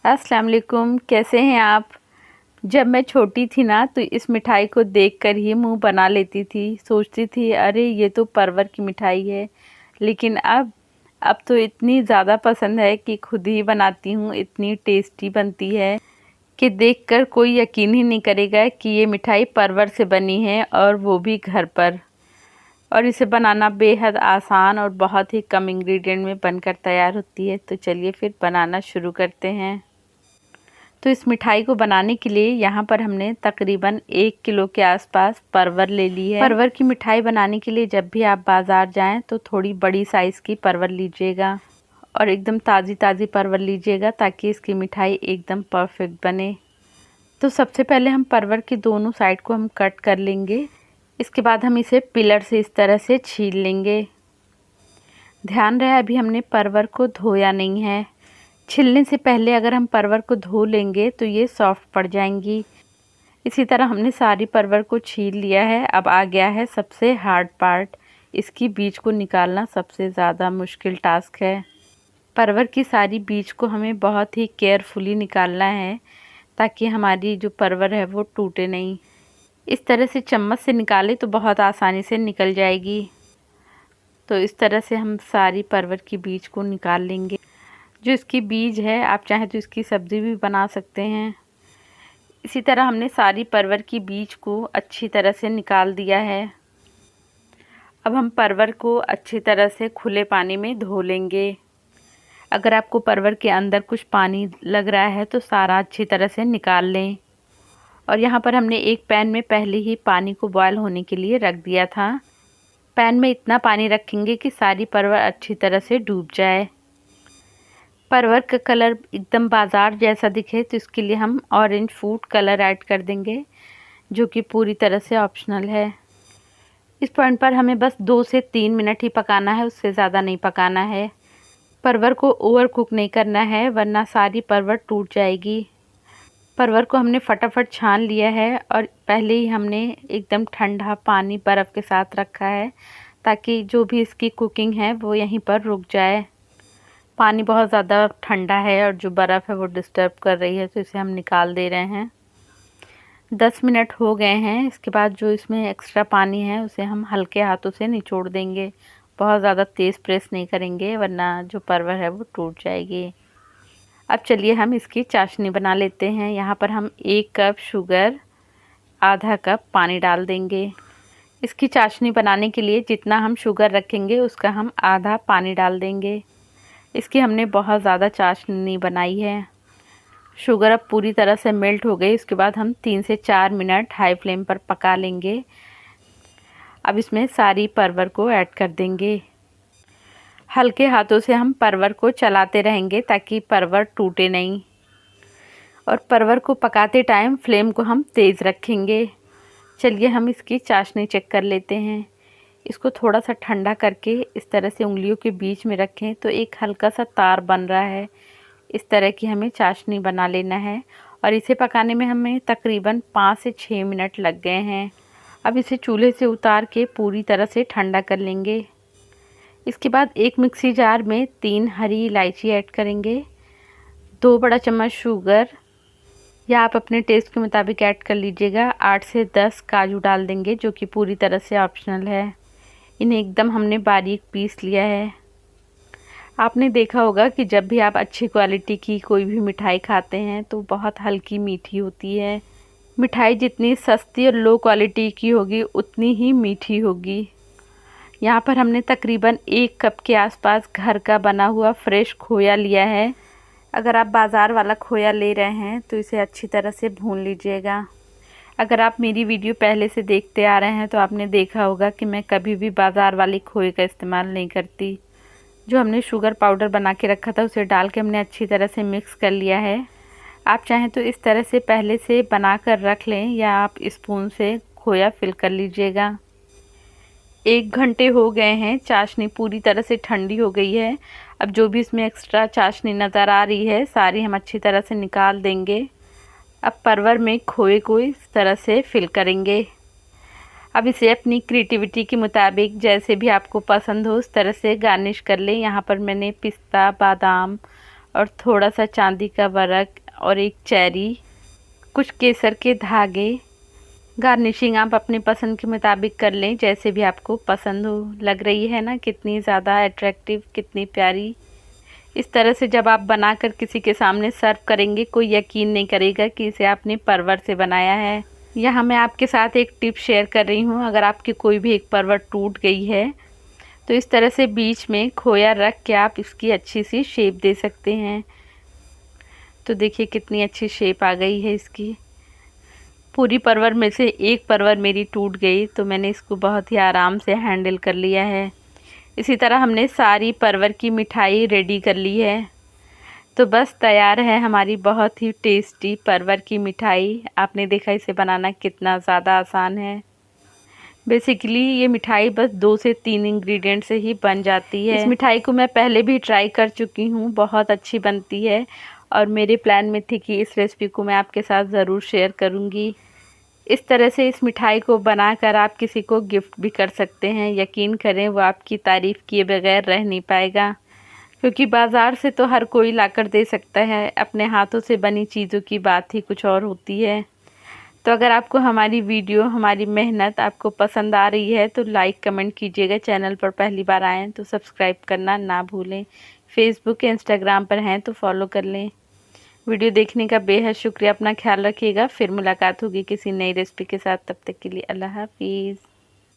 अस्सलाम वालेकुम, कैसे हैं आप। जब मैं छोटी थी ना तो इस मिठाई को देखकर ही मुंह बना लेती थी। सोचती थी अरे ये तो परवर की मिठाई है। लेकिन अब तो इतनी ज़्यादा पसंद है कि खुद ही बनाती हूँ। इतनी टेस्टी बनती है कि देखकर कोई यकीन ही नहीं करेगा कि ये मिठाई परवर से बनी है, और वो भी घर पर। और इसे बनाना बेहद आसान और बहुत ही कम इंग्रेडिएंट में बनकर तैयार होती है। तो चलिए फिर बनाना शुरू करते हैं। तो इस मिठाई को बनाने के लिए यहाँ पर हमने तकरीबन 1 किलो के आसपास परवर ले ली है। परवर की मिठाई बनाने के लिए जब भी आप बाज़ार जाएं तो थोड़ी बड़ी साइज़ की परवर लीजिएगा, और एकदम ताज़ी ताज़ी परवर लीजिएगा ताकि इसकी मिठाई एकदम परफेक्ट बने। तो सबसे पहले हम परवर की दोनों साइड को हम कट कर लेंगे। इसके बाद हम इसे पिलर से इस तरह से छील लेंगे। ध्यान रहे अभी हमने परवर को धोया नहीं है। छिलने से पहले अगर हम परवर को धो लेंगे तो ये सॉफ्ट पड़ जाएंगी। इसी तरह हमने सारी परवर को छील लिया है। अब आ गया है सबसे हार्ड पार्ट, इसकी बीज को निकालना सबसे ज़्यादा मुश्किल टास्क है। परवर की सारी बीज को हमें बहुत ही केयरफुली निकालना है ताकि हमारी जो परवर है वो टूटे नहीं। इस तरह से चम्मच से निकाले तो बहुत आसानी से निकल जाएगी। तो इस तरह से हम सारी परवर की बीज को निकाल लेंगे। जो इसकी बीज है आप चाहें तो इसकी सब्ज़ी भी बना सकते हैं। इसी तरह हमने सारी परवर की बीज को अच्छी तरह से निकाल दिया है। अब हम परवर को अच्छी तरह से खुले पानी में धो लेंगे। अगर आपको परवर के अंदर कुछ पानी लग रहा है तो सारा अच्छी तरह से निकाल लें। और यहाँ पर हमने एक पैन में पहले ही पानी को बॉयल होने के लिए रख दिया था। पैन में इतना पानी रखेंगे कि सारी परवर अच्छी तरह से डूब जाए। परवर का कलर एकदम बाज़ार जैसा दिखे तो इसके लिए हम ऑरेंज फूड कलर ऐड कर देंगे, जो कि पूरी तरह से ऑप्शनल है। इस पॉइंट पर हमें बस 2 से 3 मिनट ही पकाना है, उससे ज़्यादा नहीं पकाना है। परवर को ओवर कुक नहीं करना है वरना सारी परवर टूट जाएगी। परवर को हमने फटाफट छान लिया है और पहले ही हमने एकदम ठंडा पानी बर्फ़ के साथ रखा है ताकि जो भी इसकी कुकिंग है वो यहीं पर रुक जाए। पानी बहुत ज़्यादा ठंडा है और जो बर्फ़ है वो डिस्टर्ब कर रही है, तो इसे हम निकाल दे रहे हैं। 10 मिनट हो गए हैं। इसके बाद जो इसमें एक्स्ट्रा पानी है उसे हम हल्के हाथों से निचोड़ देंगे। बहुत ज़्यादा तेज़ प्रेस नहीं करेंगे वरना जो परवर है वो टूट जाएगी। अब चलिए हम इसकी चाशनी बना लेते हैं। यहाँ पर हम 1 कप शुगर, आधा कप पानी डाल देंगे। इसकी चाशनी बनाने के लिए जितना हम शुगर रखेंगे उसका हम आधा पानी डाल देंगे। इसकी हमने बहुत ज़्यादा चाशनी बनाई है। शुगर अब पूरी तरह से मेल्ट हो गई। इसके बाद हम 3 से 4 मिनट हाई फ्लेम पर पका लेंगे। अब इसमें सारी परवर को ऐड कर देंगे। हल्के हाथों से हम परवर को चलाते रहेंगे ताकि परवर टूटे नहीं। और परवर को पकाते टाइम फ्लेम को हम तेज़ रखेंगे। चलिए हम इसकी चाशनी चेक कर लेते हैं। इसको थोड़ा सा ठंडा करके इस तरह से उंगलियों के बीच में रखें तो एक हल्का सा तार बन रहा है। इस तरह की हमें चाशनी बना लेना है और इसे पकाने में हमें तकरीबन 5 से 6 मिनट लग गए हैं। अब इसे चूल्हे से उतार के पूरी तरह से ठंडा कर लेंगे। इसके बाद एक मिक्सी जार में 3 हरी इलायची ऐड करेंगे, 2 बड़ा चम्मच शुगर, या आप अपने टेस्ट के मुताबिक ऐड कर लीजिएगा। 8 से 10 काजू डाल देंगे जो कि पूरी तरह से ऑप्शनल है। इन्हें एकदम हमने बारीक पीस लिया है। आपने देखा होगा कि जब भी आप अच्छी क्वालिटी की कोई भी मिठाई खाते हैं तो बहुत हल्की मीठी होती है। मिठाई जितनी सस्ती और लो क्वालिटी की होगी उतनी ही मीठी होगी। यहाँ पर हमने तकरीबन 1 कप के आसपास घर का बना हुआ फ्रेश खोया लिया है। अगर आप बाज़ार वाला खोया ले रहे हैं तो इसे अच्छी तरह से भून लीजिएगा। अगर आप मेरी वीडियो पहले से देखते आ रहे हैं तो आपने देखा होगा कि मैं कभी भी बाज़ार वाली खोए का इस्तेमाल नहीं करती। जो हमने शुगर पाउडर बना के रखा था उसे डाल के हमने अच्छी तरह से मिक्स कर लिया है। आप चाहें तो इस तरह से पहले से बना कर रख लें या आप स्पून से खोया फिल कर लीजिएगा। 1 घंटे हो गए हैं। चाशनी पूरी तरह से ठंडी हो गई है। अब जो भी इसमें एक्स्ट्रा चाशनी नज़र आ रही है सारी हम अच्छी तरह से निकाल देंगे। अब परवर में खोए को इस तरह से फिल करेंगे। अब इसे अपनी क्रिएटिविटी के मुताबिक जैसे भी आपको पसंद हो उस तरह से गार्निश कर लें। यहाँ पर मैंने पिस्ता, बादाम और थोड़ा सा चांदी का वर्क और एक चेरी, कुछ केसर के धागे। गार्निशिंग आप अपनी पसंद के मुताबिक कर लें, जैसे भी आपको पसंद हो। लग रही है ना कितनी ज़्यादा अट्रैक्टिव, कितनी प्यारी। इस तरह से जब आप बनाकर किसी के सामने सर्व करेंगे, कोई यकीन नहीं करेगा कि इसे आपने परवर से बनाया है। यहाँ मैं आपके साथ एक टिप शेयर कर रही हूँ। अगर आपकी कोई भी एक परवर टूट गई है तो इस तरह से बीच में खोया रख के आप इसकी अच्छी सी शेप दे सकते हैं। तो देखिए कितनी अच्छी शेप आ गई है इसकी। पूरी परवर में से एक परवर मेरी टूट गई, तो मैंने इसको बहुत ही आराम से हैंडल कर लिया है। इसी तरह हमने सारी परवर की मिठाई रेडी कर ली है। तो बस तैयार है हमारी बहुत ही टेस्टी परवर की मिठाई। आपने देखा इसे बनाना कितना ज़्यादा आसान है। बेसिकली ये मिठाई बस 2 से 3 इंग्रेडिएंट से ही बन जाती है। इस मिठाई को मैं पहले भी ट्राई कर चुकी हूँ, बहुत अच्छी बनती है और मेरे प्लान में थी कि इस रेसिपी को मैं आपके साथ ज़रूर शेयर करूँगी। इस तरह से इस मिठाई को बनाकर आप किसी को गिफ्ट भी कर सकते हैं। यकीन करें वो आपकी तारीफ़ किए बगैर रह नहीं पाएगा, क्योंकि बाज़ार से तो हर कोई लाकर दे सकता है, अपने हाथों से बनी चीज़ों की बात ही कुछ और होती है। तो अगर आपको हमारी वीडियो, हमारी मेहनत आपको पसंद आ रही है तो लाइक कमेंट कीजिएगा। चैनल पर पहली बार आएँ तो सब्सक्राइब करना ना भूलें। फेसबुक इंस्टाग्राम पर हैं तो फॉलो कर लें। वीडियो देखने का बेहद शुक्रिया। अपना ख्याल रखिएगा। फिर मुलाकात होगी किसी नई रेसिपी के साथ। तब तक के लिए अल्लाह हाफिज़।